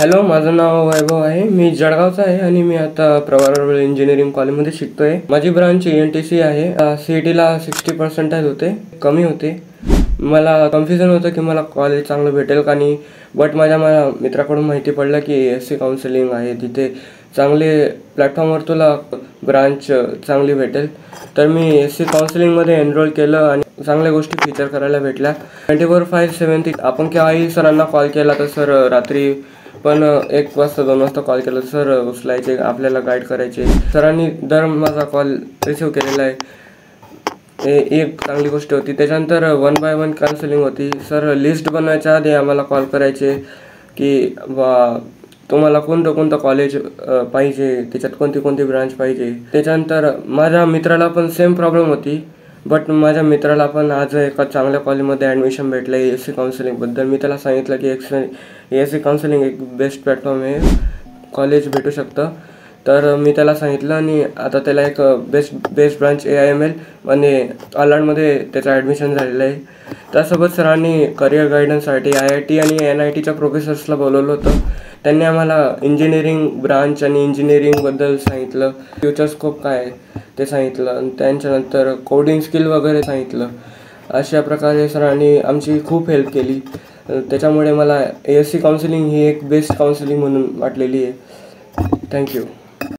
Hello, माझं नाव वैभव आहे. मी जळगावचा आहे आणि मी आता प्रवार इंजिनिअरिंग कॉलेजमध्ये शिकतोय. माझी ब्रांच ENTC आहे. CETला 60% होते, कमी होते. मला कन्फ्युजन होतं की मला कॉलेज चांगलं भेटेल का नाही. बट माझ्या मित्राकडून माहिती पडलं की SC काउन्सिलिंग आहे, तिथे चांगले प्लॅटफॉर्मवर तुला ब्रांच चांगली भेटेल. तर मी SC काउन्सिलिंगमध्ये एनरोल केलं आणि चांगल्या गोष्टी फीचर करायला भेटल्या. 24/7 आपण केव्हाही सरांना कॉल केला तर सर रात्री पण 1 वाजता 2 वाजता कॉल केला तर सर उचलायचे, आपल्याला गाईड करायचे. सरांनी दर माझा कॉल रिसिव्ह केलेला आहे. हे एक चांगली गोष्ट होती. त्याच्यानंतर 1 by 1 काउन्सिलिंग होती. सर लिस्ट बनवायच्या आधी आम्हाला कॉल करायचे की तुम्हाला कोणतं कॉलेज पाहिजे, त्याच्यात कोणती ब्रांच पाहिजे. त्याच्यानंतर माझ्या मित्राला पण सेम प्रॉब्लेम होती. बट माझ्या मित्राला पण आज एका चांगल्या कॉलेजमध्ये ॲडमिशन भेटलं आहे SC काउन्सिलिंगबद्दल. मी त्याला सांगितलं की SC काउन्सिलिंग एक बेस्ट प्लॅटफॉर्म आहे, कॉलेज भेटू शकतं. तर मी त्याला सांगितलं आणि आता त्याला एक बेस्ट ब्रांच AIML आणि अलाडमध्ये त्याचं ॲडमिशन झालेलं आहे. त्यासोबत सरांनी करिअर गायडन्ससाठी IIT आणि NITच्या प्रोफेसर्सला बोलवलं होतं. त्यांनी आम्हाला इंजिनिअरिंग ब्रांच आणि इंजिनिअरिंगबद्दल सांगितलं, फ्युचर स्कोप काय आहे ते सांगितलं आणि त्यांच्यानंतर कोडिंग स्किल वगैरे सांगितलं. अशा प्रकारे सरांनी आमची खूप हेल्प केली. त्याच्यामुळे मला SC काउन्सिलिंग ही एक बेस्ट काउन्सिलिंग म्हणून वाटलेली आहे. थँक्यू.